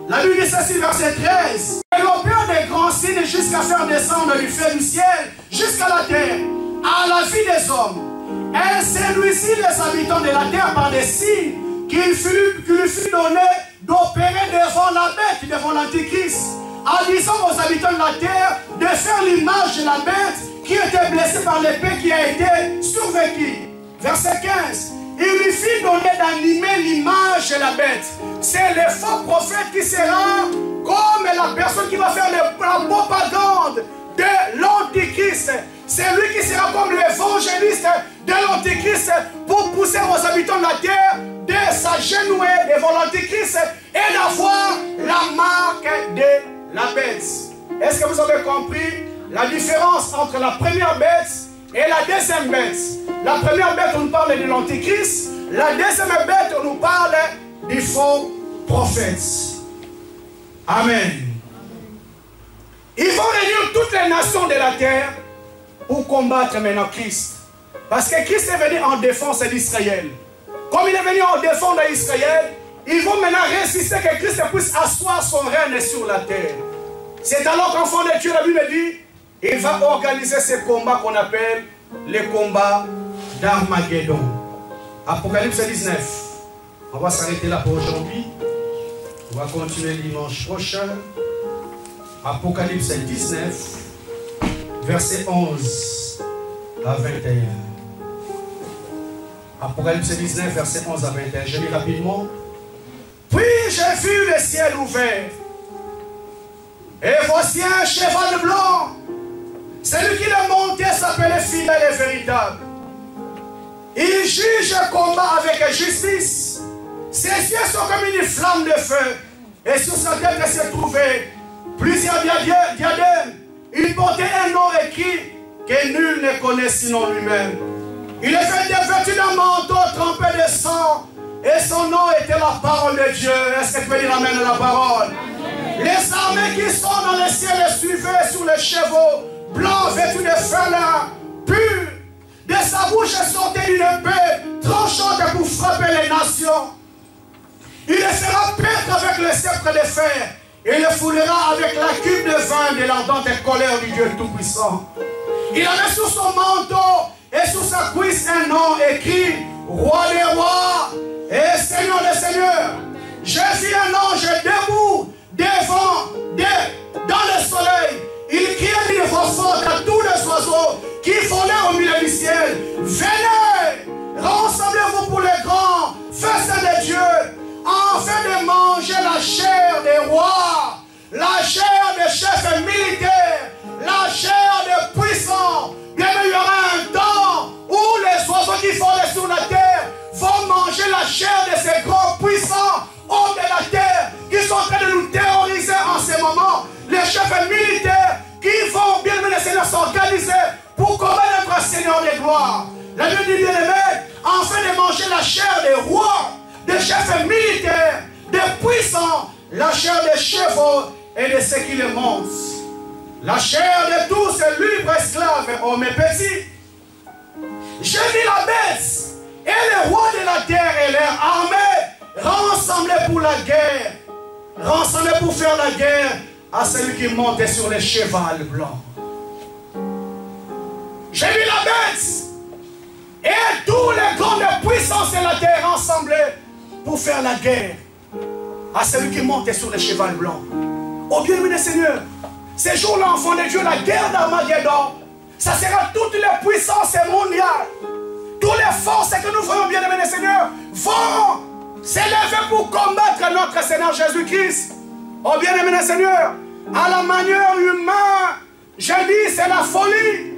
La Bible dit ceci, verset 13. Elle opère des grands signes jusqu'à faire descendre du feu du ciel jusqu'à la terre, à la vie des hommes. Elle séduisit les habitants de la terre par des signes qu'il lui fut donné d'opérer devant la bête, devant l'Antichrist, en disant aux habitants de la terre de faire l'image de la bête qui était blessée par l'épée qui a été survécue. Verset 15. Il lui fit donner d'animer l'image de la bête. C'est le faux prophète qui sera comme la personne qui va faire la propagande de l'Antichrist. C'est lui qui sera comme l'évangéliste de l'Antichrist pour pousser aux habitants de la terre de s'agenouiller devant l'Antichrist et d'avoir la marque de la bête. Est-ce que vous avez compris la différence entre la première bête et la deuxième bête? La première bête, on nous parle de l'Antichrist. La deuxième bête, on nous parle du faux prophète. Amen. Ils vont réunir toutes les nations de la terre pour combattre maintenant Christ. Parce que Christ est venu en défense d'Israël. Comme il est venu en défense d'Israël, ils vont maintenant résister que Christ puisse asseoir son règne sur la terre. C'est alors qu'enfant de Dieu, la Bible dit, il va organiser ce combat qu'on appelle les combats d'Armageddon. Apocalypse 19. On va s'arrêter là pour aujourd'hui. On va continuer dimanche prochain. Apocalypse 19, verset 11 à 21. Apocalypse 19, verset 11 à 21. Je lis rapidement. Puis j'ai vu le ciel ouvert. Et voici un cheval blanc. Celui qui l'a monté s'appelait fidèle et véritable. Il juge le combat avec justice. Ses yeux sont comme une flamme de feu. Et sur sa tête s'est trouvé plusieurs diadèmes. Il portait un nom écrit que nul ne connaît sinon lui-même. Il est fait vêtu d'un manteau trempé de sang. Et son nom était la parole de Dieu. Est-ce que tu peux dire amen à la parole? Les armées qui sont dans le ciel le suivaient sur les chevaux blancs vêtus de félins purs. De sa bouche sortait une épée tranchante pour frapper les nations. Il les fera paître avec le sceptre de fer et les foulera avec la cuve de vin de l'ardente colère du Dieu Tout-Puissant. Il avait sur son manteau et sur sa cuisse un nom écrit Roi des rois et Seigneur des seigneurs. J'ai vu un ange debout dans le soleil. Il criait d'une voix forte à tous les oiseaux qui volaient au milieu du ciel. Venez, rassemblez-vous pour les grands festin de Dieu, afin de manger la chair des rois, la chair des chefs militaires, la chair des puissants. Bien, il y aura un temps où les oiseaux qui volent sur la terre vont manger la chair de ces grands puissants hommes de la terre qui sont en train de nous terroriser en ce moment. Les chefs militaires qui vont, bien aimé le Seigneur, s'organiser pour combattre notre Seigneur des gloires. La Bible dit, bien aimé, afin de manger la chair des rois, des chefs militaires, des puissants, la chair des chevaux et de ceux qui les montent. La chair de tous, libres, esclaves, hommes et petits. J'ai vu la bête et les rois de la terre et leurs armées rassemblés pour la guerre, rassemblés pour faire la guerre à celui qui montait sur les chevals blancs. J'ai vu la bête et tous les grandes puissances de la terre rassemblés pour faire la guerre à celui qui montait sur les chevals blancs. Oh bien-aimé Seigneur, ces jours-là, enfants de Dieu, la guerre d'Armageddon, ça sera toutes les puissances mondiales. Toutes les forces que nous voyons, bien-aimé Seigneur, vont s'élever pour combattre notre Seigneur Jésus-Christ. Oh bien-aimé Seigneur, à la manière humaine, je dis c'est la folie.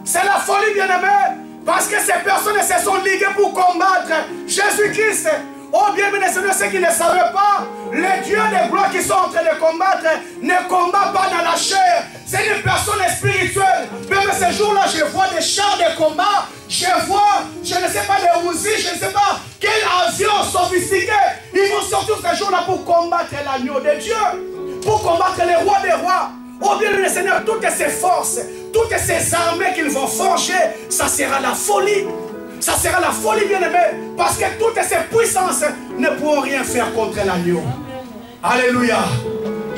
C'est la folie, bien-aimé, parce que ces personnes se sont liguées pour combattre Jésus-Christ. Oh bien-aimé Seigneur, ceux qui ne savaient pas, les dieux de gloire qui sont en train de combattre ne combattent pas dans la chair. C'est une personne spirituelle. Même ce jour-là, je vois des chars de combat. Je vois, je ne sais pas, des Uzi, je ne sais pas quel avion sophistiqué. Ils vont sortir ce jour-là pour combattre l'agneau de Dieu. Pour combattre les rois des rois. Oh bien-aimé Seigneur, toutes ces forces, toutes ces armées qu'ils vont forger, ça sera la folie. Ça sera la folie, bien-aimé, parce que toutes ces puissances ne pourront rien faire contre l'agneau. Alléluia.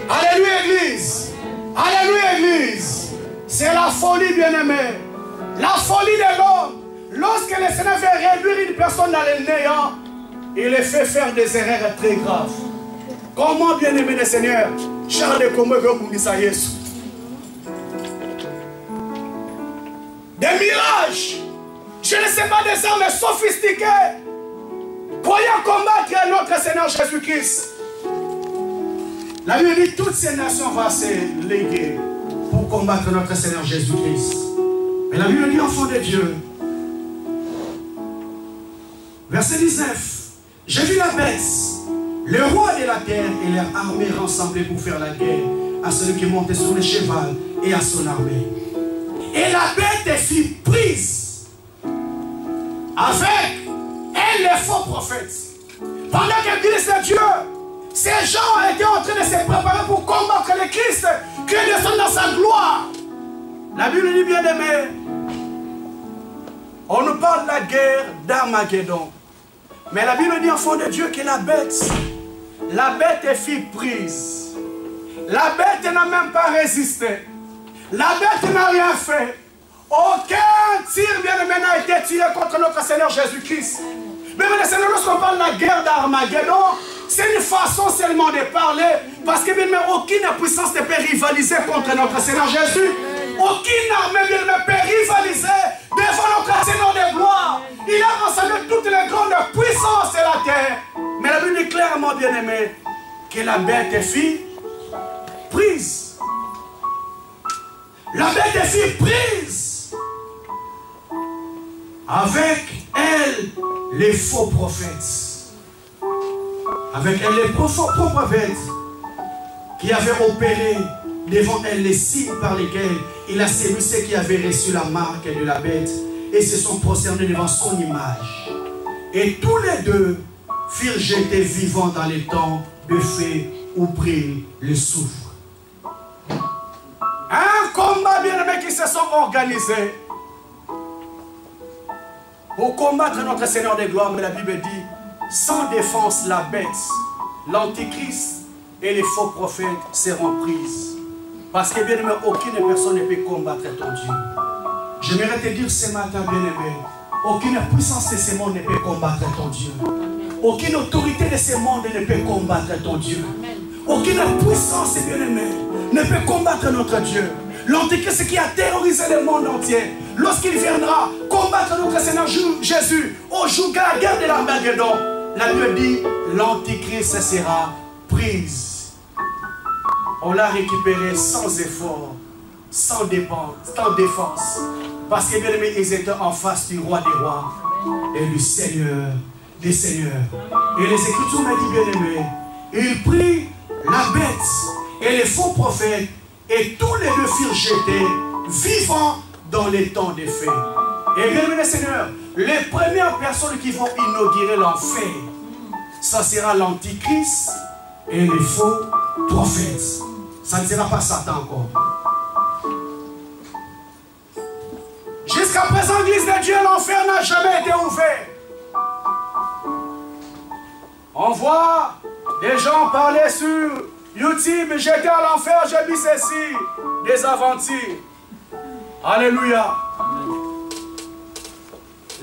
Alléluia, Église. Alléluia, Église. C'est la folie, bien-aimé. La folie de l'homme. Lorsque le Seigneur veut réduire une personne dans le néant, il les fait faire des erreurs très graves. Comment, bien-aimé le Seigneur, Charles de Combo et Kundisa Yesu. Des mirages. Je ne sais pas, des armes sophistiquées. Croyant combattre notre Seigneur Jésus-Christ. La Bible dit toutes ces nations vont se léguer pour combattre notre Seigneur Jésus-Christ. Mais la Bible dit enfant de Dieu. Verset 19. J'ai vu la bête, le roi de la terre et leur armée rassemblés pour faire la guerre à celui qui montait sur le cheval et à son armée. Et la bête fut prise avec elle les faux prophètes. Pendant que Christ est Dieu, ces gens étaient en train de se préparer pour combattre le Christ qui descend dans sa gloire. La Bible dit bien aimé, on nous parle de la guerre d'Armageddon. Mais la Bible dit enfant de Dieu que la bête fut prise. La bête n'a même pas résisté. La bête n'a rien fait. Aucun tir bien-aimé n'a été tiré contre notre Seigneur Jésus-Christ. Mais Seigneur, lorsqu'on parle de la guerre d'Armageddon, c'est une façon seulement de parler. Parce que bien aucune puissance ne peut rivaliser contre notre Seigneur Jésus. Aucune armée ne peut rivaliser devant notre Seigneur de gloire. Il a rassemblé toutes les grandes puissances de la terre. Mais la Bible dit clairement, bien-aimé, que la bête fut prise. La bête fut prise. Avec elle, les faux prophètes. Avec elle, les faux prophètes qui avaient opéré devant elle les signes par lesquels il a séduit ceux qui avaient reçu la marque de la bête et se sont prosternés devant son image. Et tous les deux furent jetés vivants dans les temps de feu où brille le soufre. Un combat bien-aimé qui se sont organisés pour combattre notre Seigneur des gloires. Mais la Bible dit, sans défense, la bête, l'antichrist et les faux prophètes seront prises. Parce que bien-aimé, aucune personne ne peut combattre ton Dieu. J'aimerais te dire ce matin, bien-aimé, aucune puissance de ce monde ne peut combattre ton Dieu. Aucune autorité de ce monde ne peut combattre ton Dieu. Aucune puissance, bien-aimé, ne peut combattre notre Dieu. L'Antichrist qui a terrorisé le monde entier, lorsqu'il viendra combattre notre Seigneur Jésus au jour de la guerre de l'Armageddon, la Bible dit, l'Antichrist sera prise. On l'a récupéré sans effort, sans défense. Parce que bien aimé, ils étaient en face du roi des rois et du Seigneur des seigneurs. Et les Écritures m'ont dit, bien aimé, il prit la bête et les faux prophètes et tous les deux furent jetés vivants dans les temps des faits. Et bien aimé les seigneurs, les premières personnes qui vont inaugurer l'enfer, ça sera l'Antichrist et les faux prophètes. Ça ne sera pas Satan encore. Jusqu'à présent, l'église de Dieu, l'enfer n'a jamais été ouvert. On voit des gens parler sur YouTube, j'étais à l'enfer, j'ai vu ceci, des aventures. Alléluia.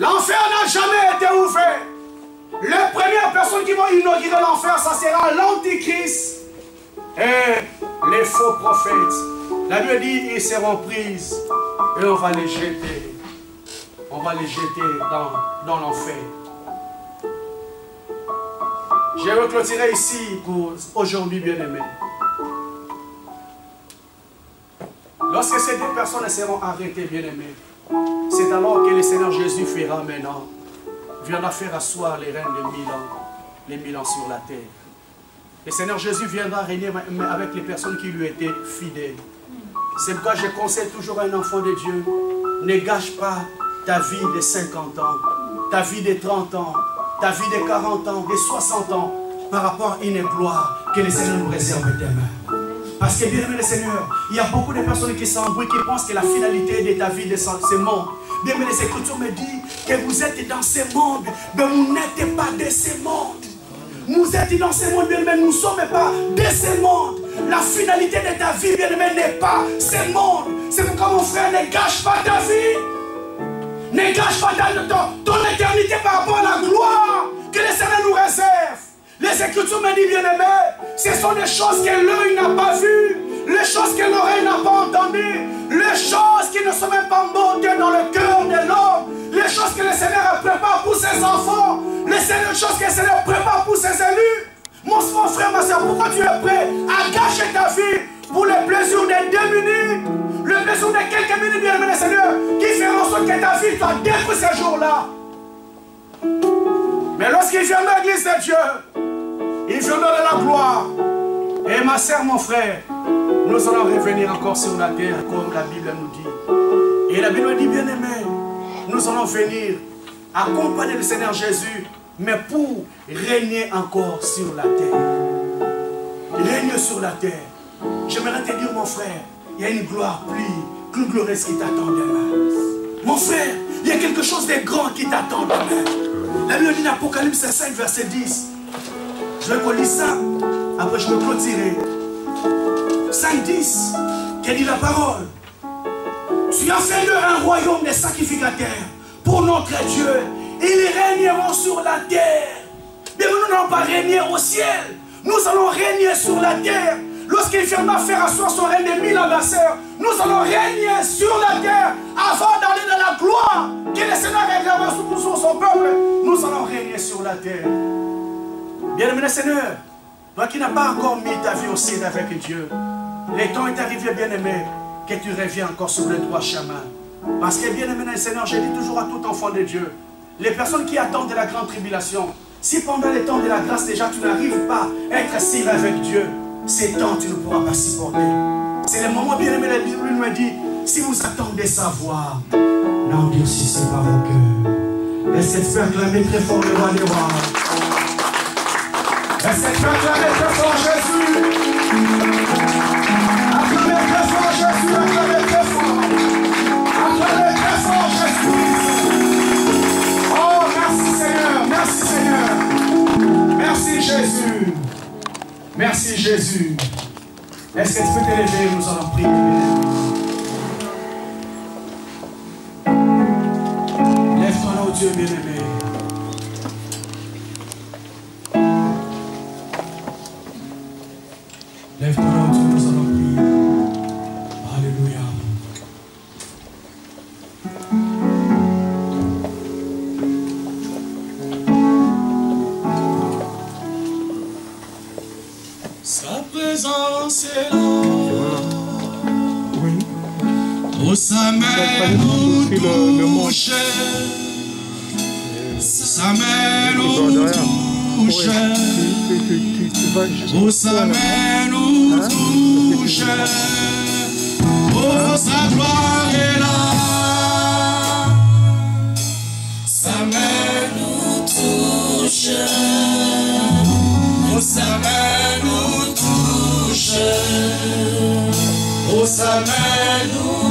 L'enfer n'a jamais été ouvert. Les premières personnes qui vont inaugurer l'enfer, ça sera l'Antichrist et les faux prophètes. La Bible dit, ils seront prises et on va les jeter. On va les jeter dans l'enfer. Je vais clôturer ici pour aujourd'hui, bien-aimés. Lorsque ces deux personnes seront arrêtées, bien-aimés, c'est alors que le Seigneur Jésus fera maintenant, viendra faire asseoir les règnes de 1000 ans, les 1000 ans sur la terre. Le Seigneur Jésus viendra régner avec les personnes qui lui étaient fidèles. C'est pourquoi je conseille toujours à un enfant de Dieu, ne gâche pas ta vie de 50 ans, ta vie de 30 ans, ta vie de 40 ans, de 60 ans, par rapport à une gloire que le Seigneur nous réserve demain. Parce que bien aimé le Seigneur, il y a beaucoup de personnes qui s'embrouillent, qui pensent que la finalité de ta vie de ce monde. Bien aimé, les Écritures me disent que vous êtes dans ce monde, mais vous n'êtes pas de ce monde. Vous êtes dans ce monde, bien aimé, nous ne sommes pas de ce monde. La finalité de ta vie, bien aimé, n'est pas ce monde. C'est pourquoi mon frère, ne gâche pas ta vie. Ne gâche pas ton éternité par rapport à la gloire que le Seigneur nous réserve. Les Écritures me disent, bien-aimé, ce sont des choses que l'œil n'a pas vues, les choses que l'oreille n'a pas entendues, les choses qui ne sont même pas montées dans le cœur de l'homme, les choses que le Seigneur prépare pour ses enfants, les choses que le Seigneur prépare pour ses élus. Mon frère, ma soeur, pourquoi tu es prêt à gâcher ta vie pour le plaisir de 2 minutes, le plaisir de quelques minutes, bien-aimé le Seigneur, qui fait en sorte que ta vie soit détruite ces jours-là? Mais lorsqu'il vient dans l'église de Dieu, il vient dans la gloire. Et ma soeur, mon frère, nous allons revenir encore sur la terre, comme la Bible nous dit. Et la Bible nous dit, bien-aimé, nous allons venir accompagner le Seigneur Jésus, mais pour régner encore sur la terre. Régner sur la terre. J'aimerais te dire, mon frère, il y a une gloire plus glorieuse qui t'attend demain. Mon frère, il y a quelque chose de grand qui t'attend demain. La Bible dit dans Apocalypse 5, verset 10. Je vais lire ça, après je vais clôturer. 5, 10, quelle dit la parole? Tu as fait d'eux un royaume de sacrificateurs pour notre Dieu. Ils régneront sur la terre. Mais nous n'allons pas régner au ciel. Nous allons régner sur la terre. Lorsqu'il viendra faire asseoir son règne de 1000 ambassadeurs, nous allons régner sur la terre avant d'aller dans la gloire que le Seigneur réglera sur son peuple. Nous allons régner sur la terre. Bien-aimé Seigneur, toi qui n'as pas encore mis ta vie au ciel avec Dieu, le temps est arrivé, bien-aimé, que tu reviens encore sur le droit chemin. Parce que, bien-aimé Seigneur, je dis toujours à tout enfant de Dieu, les personnes qui attendent de la grande tribulation, si pendant les temps de la grâce déjà tu n'arrives pas à être assis avec Dieu, ces temps tu ne pourras pas supporter. C'est le moment, bien-aimé, la Bible me dit, si vous attendez sa voix, n'endurcissez pas vos cœurs. Est-ce que tu peux acclamer très fort le roi des rois? Est-ce que tu peux acclamer très fort Jésus? Acclamez très fort Jésus, acclamez très fort. Acclamez très fort Jésus. Oh, merci Seigneur, merci Seigneur. Merci Jésus. Merci Jésus. Est-ce que tu peux te lever? Nous allons prier. Lève-toi là, oh Dieu bien-aimé. Lève-toi là, oh Dieu, nous allons prier. Alléluia. Sa présence est là. Oh, sa main nous touche. Sa main nous touche. Oh, sa main nous touche. Oh, sa gloire est là. Sa main nous touche. Oh, sa main nous touche. Oh, sa main nous touche.